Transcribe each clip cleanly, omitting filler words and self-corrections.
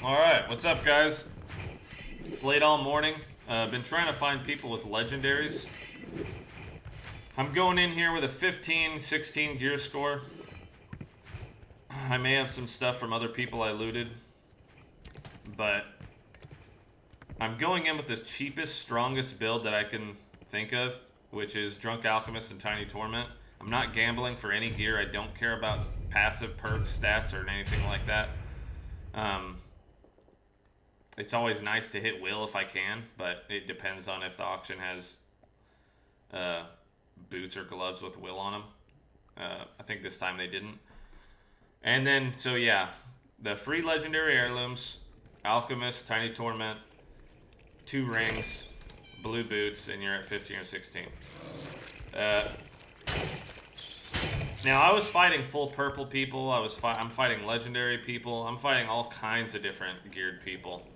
Alright, what's up, guys? Played all morning. Been trying to find people with legendaries. I'm going in here with a 15, 16 gear score. I may have some stuff from other people I looted, but I'm going in with the cheapest, strongest build that I can think of, which is Drunk Alchemist and Tiny Torment. I'm not gambling for any gear. I don't care about passive perks, stats, or anything like that. It's always nice to hit will if I can, but it depends on if the auction has boots or gloves with will on them. I think this time they didn't. And then, so yeah, the free legendary heirlooms, Alchemist, Tiny Torment, 2 rings, blue boots, and you're at 15 or 16. Now, I was fighting full purple people. I'm fighting legendary people. I'm fighting all kinds of different geared people.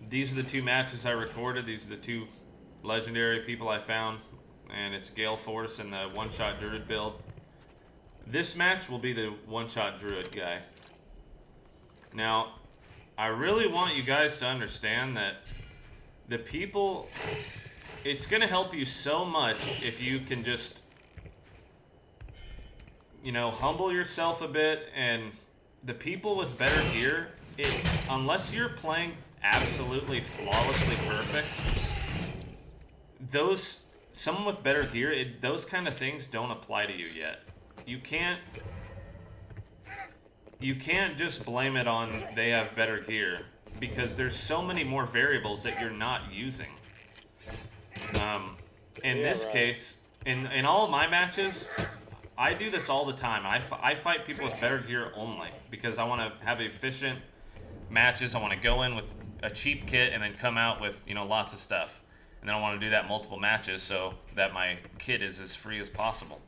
These are the 2 matches I recorded. These are the 2 legendary people I found. And it's Gale Force and the one-shot druid build. This match will be the one-shot druid guy. Now, I really want you guys to understand that the people... It's going to help you so much if you can just, you know, humble yourself a bit. And the people with better gear, unless you're playing absolutely flawlessly perfect, someone with better gear, those kind of things don't apply to you yet. You can't just blame it on they have better gear, because there's so many more variables that you're not using. In this case, in all of my matches, I do this all the time. I fight people with better gear only because I want to have efficient matches. I want to go in with a cheap kit and then come out with, you know, lots of stuff. And then I want to do that multiple matches so that my kit is as free as possible.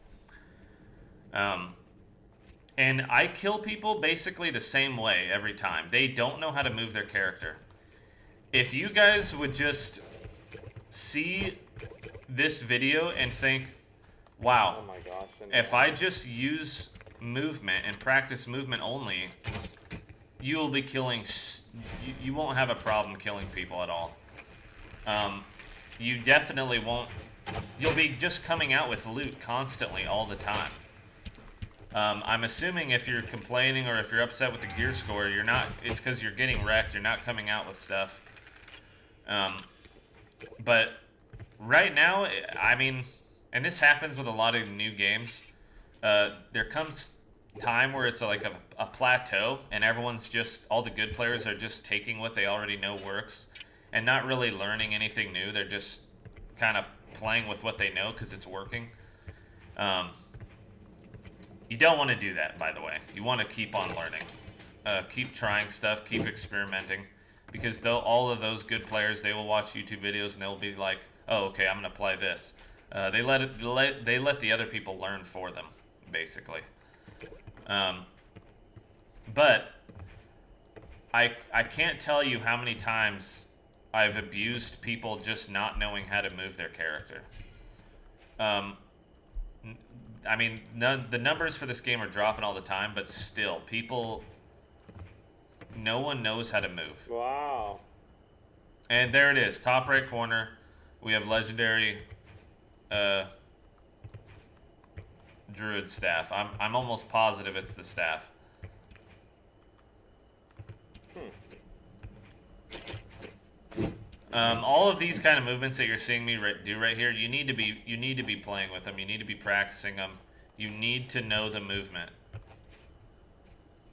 And I kill people basically the same way every time. They don't know how to move their character. If you guys would just see this video and think, wow, oh my gosh, if I just use movement and practice movement only, you will be killing, you won't have a problem killing people at all. You definitely won't, you'll be just coming out with loot constantly all the time. I'm assuming if you're complaining or if you're upset with the gear score, it's because you're getting wrecked, you're not coming out with stuff. But right now, I mean, and this happens with a lot of new games, there comes time where it's like a plateau and all the good players are just taking what they already know works and not really learning anything new. They're just kind of playing with what they know because it's working. You don't want to do that, by the way. You want to keep on learning. Keep trying stuff, keep experimenting. Because all of those good players, they will watch YouTube videos and they'll be like, oh, okay, I'm going to apply this. They let the other people learn for them, basically. But I can't tell you how many times I've abused people just not knowing how to move their character. I mean, the numbers for this game are dropping all the time, but still, no one knows how to move. Wow. And there it is, top right corner. We have legendary druid staff. I'm almost positive it's the staff. All of these kind of movements that you're seeing me do right here, you need to be playing with them. You need to be practicing them. You need to know the movement.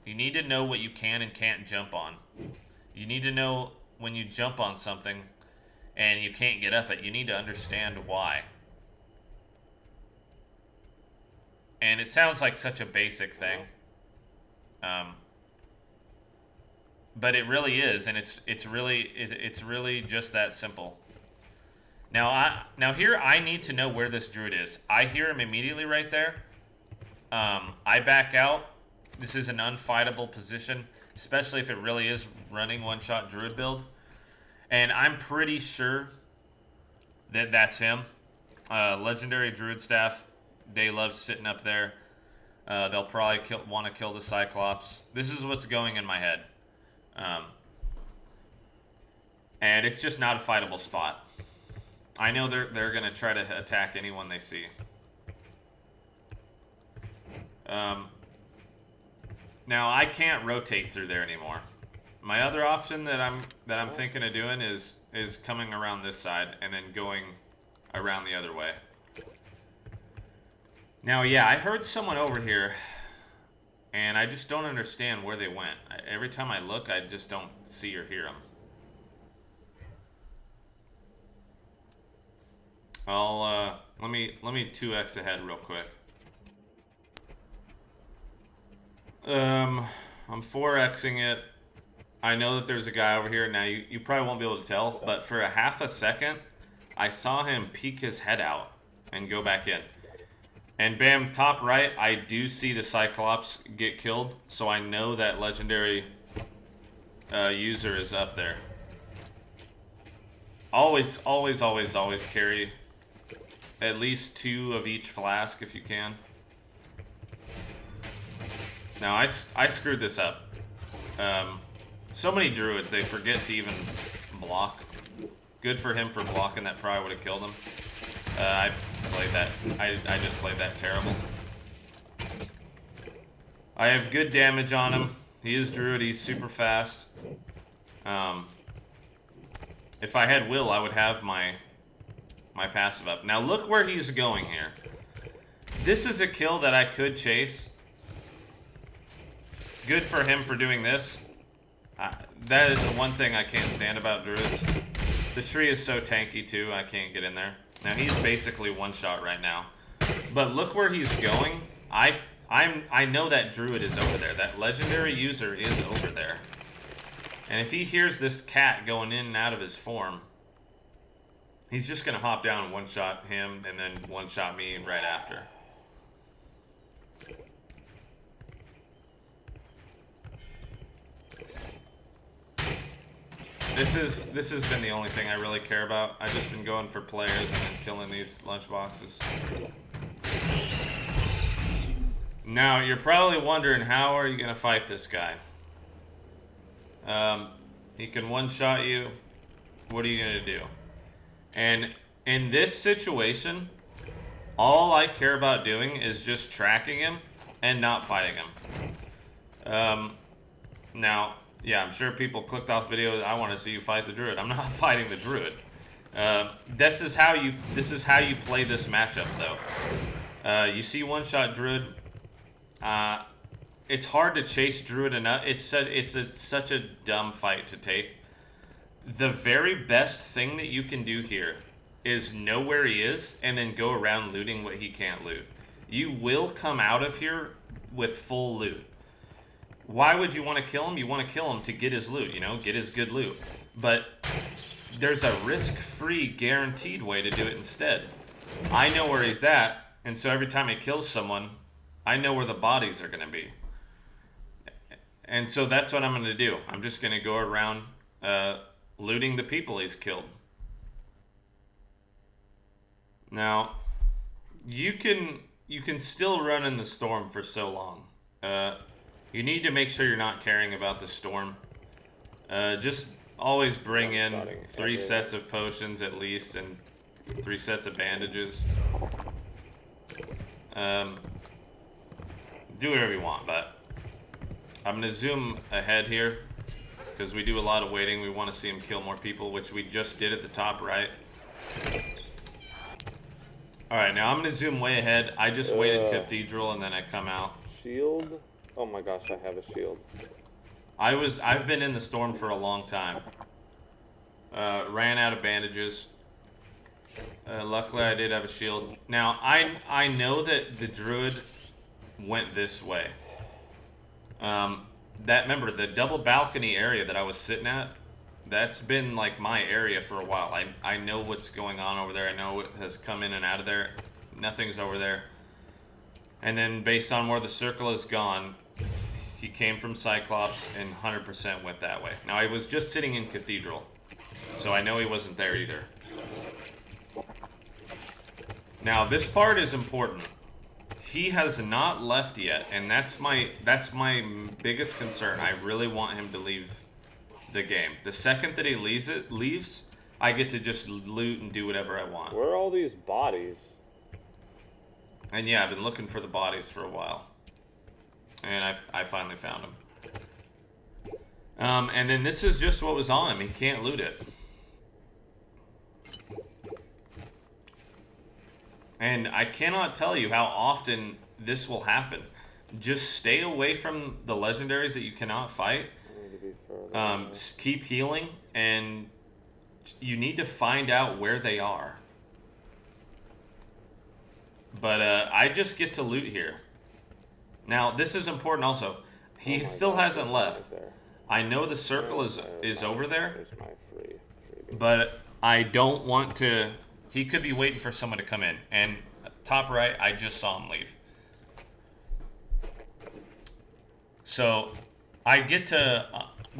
You need to know what you can and can't jump on. You need to know when you jump on something and you can't get up it, you need to understand why. And it sounds like such a basic thing. But it really is, and it's really just that simple. Now here I need to know where this druid is. I hear him immediately right there. I back out. This is an unfightable position, especially if it really is running one-shot druid build. And I'm pretty sure that that's him. Legendary druid staff, they love sitting up there. They'll probably want to kill the Cyclops. This is what's going in my head. And it's just not a fightable spot. I know they're going to try to attack anyone they see. Now I can't rotate through there anymore. My other option that I'm thinking of doing is coming around this side and then going around the other way. Now, yeah, I heard someone over here, and I just don't understand where they went. Every time I look, I just don't see or hear them. Let me 2x ahead real quick. I'm 4xing it. I know that there's a guy over here. Now, you probably won't be able to tell, but for a half a second, I saw him peek his head out and go back in. And bam, top right, I do see the Cyclops get killed, so I know that legendary user is up there. Always, always, always, always carry at least 2 of each flask if you can. Now, I screwed this up. So many druids, they forget to even block. Good for him for blocking. That probably would have killed him. I played that. I just played that terrible. I have good damage on him. He is druid. He's super fast. If I had will, I would have my passive up. Now look where he's going here. This is a kill that I could chase. Good for him for doing this. That is the one thing I can't stand about druids. The tree is so tanky too, I can't get in there. Now he's basically one shot right now. But look where he's going. I know that druid is over there. That legendary user is over there. And if he hears this cat going in and out of his form, he's just gonna hop down and one shot him and then one shot me right after. This has been the only thing I really care about. I've just been going for players and then killing these lunchboxes. Now, you're probably wondering, how are you going to fight this guy? He can one-shot you. What are you going to do? And in this situation, all I care about doing is just tracking him and not fighting him. Now, yeah, I'm sure people clicked off videos. I want to see you fight the druid. I'm not fighting the druid. This is how you play this matchup, though. You see one-shot druid. It's hard to chase druid enough. It's such a dumb fight to take. The very best thing that you can do here is know where he is and then go around looting what he can't loot. You will come out of here with full loot. Why would you want to kill him? You want to kill him to get his loot, you know, get his good loot. But there's a risk-free, guaranteed way to do it instead. I know where he's at, and so every time he kills someone, I know where the bodies are going to be. And so that's what I'm going to do. I'm just going to go around looting the people he's killed. Now, you can still run in the storm for so long. You need to make sure you're not caring about the storm. Just always bring in 3 sets of potions at least and 3 sets of bandages. Do whatever you want, but I'm going to zoom ahead here because we do a lot of waiting. We want to see him kill more people, which we just did at the top right. Alright, now I'm going to zoom way ahead. I just waited Cathedral and then I come out. Shield? Oh my gosh, I have a shield. I've been in the storm for a long time. Ran out of bandages. Luckily I did have a shield. Now, I know that the druid went this way. Remember, the double balcony area that I was sitting at, that's been like my area for a while. I know what's going on over there. I know what has come in and out of there. Nothing's over there. And then based on where the circle has gone, he came from Cyclops and 100% went that way. Now, I was just sitting in Cathedral, so I know he wasn't there either. Now, this part is important. He has not left yet, and that's my biggest concern. I really want him to leave the game. The second that he leaves, I get to just loot and do whatever I want. Where are all these bodies? And yeah, I've been looking for the bodies for a while, and I finally found them. And then this is just what was on him. He can't loot it. And I cannot tell you how often this will happen. Just stay away from the legendaries that you cannot fight. Keep healing, and you need to find out where they are. But I just get to loot here. Now, this is important also. He still hasn't left. Right, I know the circle is over there, there's my freebie. but I don't want to... He could be waiting for someone to come in. And top right, I just saw him leave. So, I get to...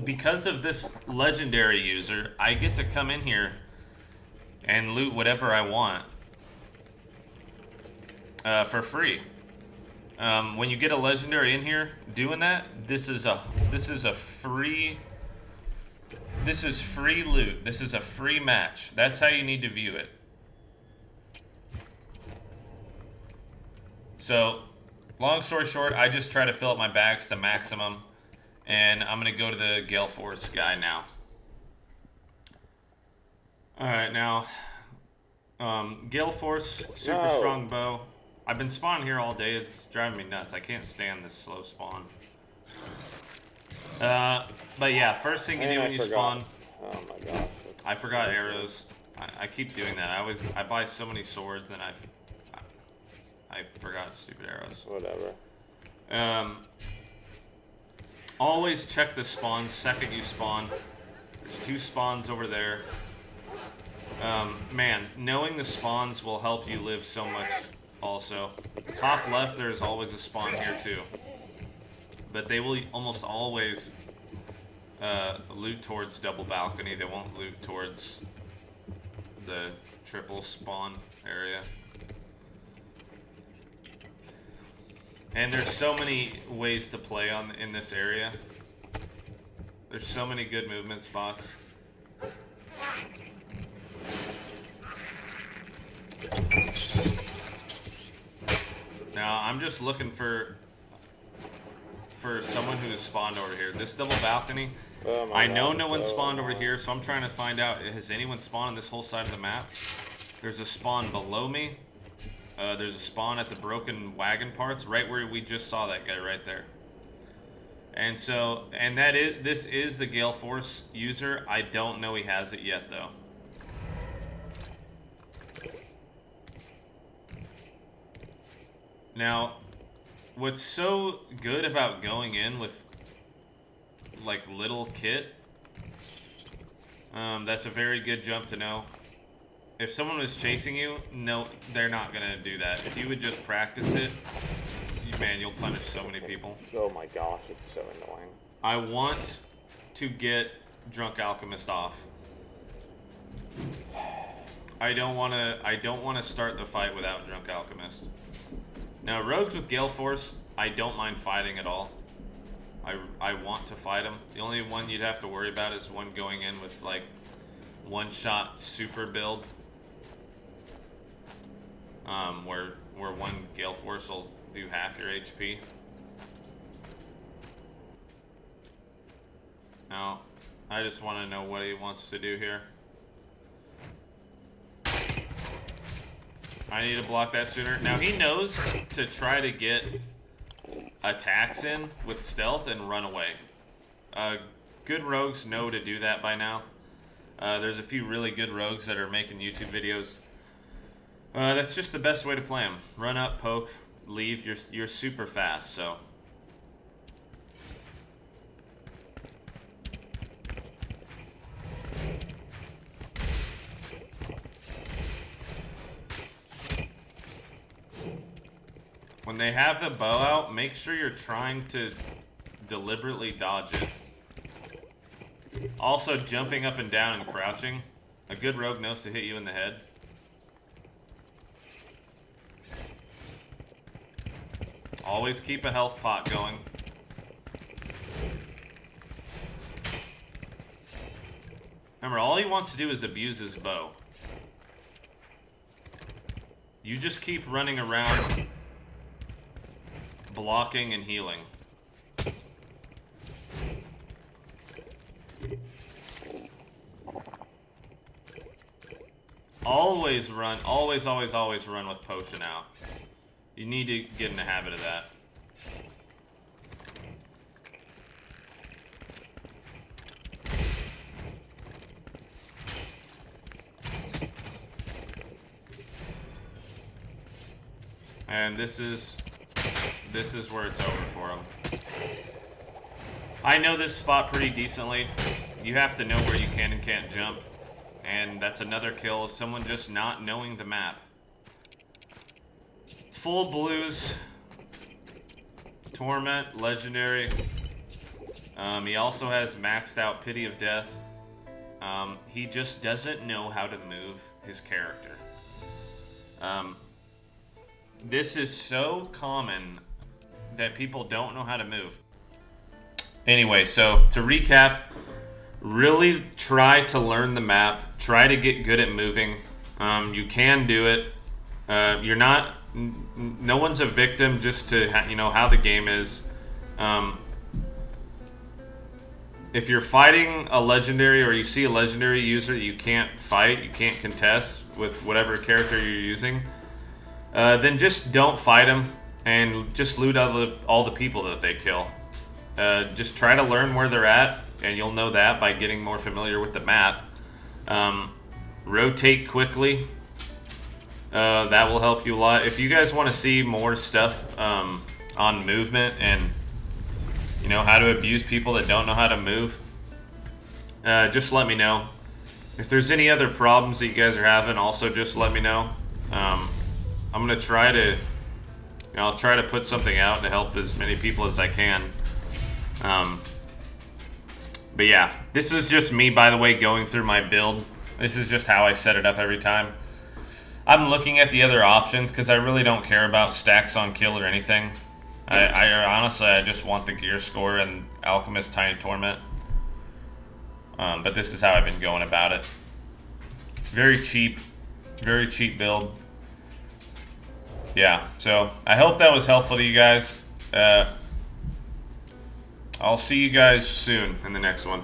because of this legendary user, I get to come in here and loot whatever I want for free. When you get a legendary in here doing that, this is free loot. This is a free match. That's how you need to view it. So, long story short, I just try to fill up my bags to maximum, and I'm gonna go to the Gale Force guy now. All right, now, Gale Force, super strong bow. I've been spawning here all day. It's driving me nuts. I can't stand this slow spawn. But yeah, first thing you do when you spawn. Oh my gosh. I forgot arrows. I keep doing that. I buy so many swords, and I forgot stupid arrows. Whatever. Always check the spawns second you spawn. There's 2 spawns over there. Man, knowing the spawns will help you live so much. Also, top left, there's always a spawn here too, but they will almost always loot towards double balcony. They won't loot towards the triple spawn area. And there's so many ways to play in this area. There's so many good movement spots. Now, I'm just looking for someone who has spawned over here. This double balcony, I know no one spawned over here, so I'm trying to find out, has anyone spawned on this whole side of the map? There's a spawn below me. There's a spawn at the broken wagon parts, right where we just saw that guy right there. And so, this is the Gale Force user. I don't know he has it yet, though. Now, what's so good about going in with, like, little kit, that's a very good jump to know. If someone was chasing you, no, they're not going to do that. If you would just practice it, man, you'll punish so many people. Oh my gosh, it's so annoying. I want to get Drunk Alchemist off. I don't want to start the fight without Drunk Alchemist. Now, rogues with Gale Force, I don't mind fighting at all. I want to fight them. The only one you'd have to worry about is one going in with, like, one-shot super build. Where one Gale Force will do half your HP. Now, I just want to know what he wants to do here. I need to block that sooner. Now, he knows to try to get attacks in with stealth and run away. Good rogues know to do that by now. There's a few really good rogues that are making YouTube videos. That's just the best way to play them. Run up, poke, leave. You're super fast, so... When they have the bow out, make sure you're trying to deliberately dodge it. Also, jumping up and down and crouching. A good rogue knows to hit you in the head. Always keep a health pot going. Remember, all he wants to do is abuse his bow. You just keep running around, blocking and healing. Always run, always run with potion out. You need to get in the habit of that. And this is where it's over for him. I know this spot pretty decently. You have to know where you can and can't jump. And that's another kill of someone just not knowing the map. Full blues. Torment, legendary. He also has maxed out Pity of Death. He just doesn't know how to move his character. This is so common that people don't know how to move. Anyway, so to recap, really try to learn the map. Try to get good at moving. You can do it. You're not. No one's a victim just to how the game is. If you're fighting a legendary or you see a legendary user that you can't fight, you can't contest with whatever character you're using, then just don't fight them and just loot all the people that they kill. Just try to learn where they're at, and you'll know that by getting more familiar with the map. Rotate quickly. That will help you a lot. If you guys want to see more stuff on movement and how to abuse people that don't know how to move, just let me know. If there's any other problems that you guys are having, also just let me know. I'm gonna try to, I'll try to put something out to help as many people as I can. But yeah, this is just me, by the way, going through my build. This is just how I set it up every time. I'm looking at the other options because I really don't care about stacks on kill or anything. I honestly, I just want the gear score and Alchemist Tiny Torment. But this is how I've been going about it. Very cheap build. Yeah, so I hope that was helpful to you guys. I'll see you guys soon in the next one.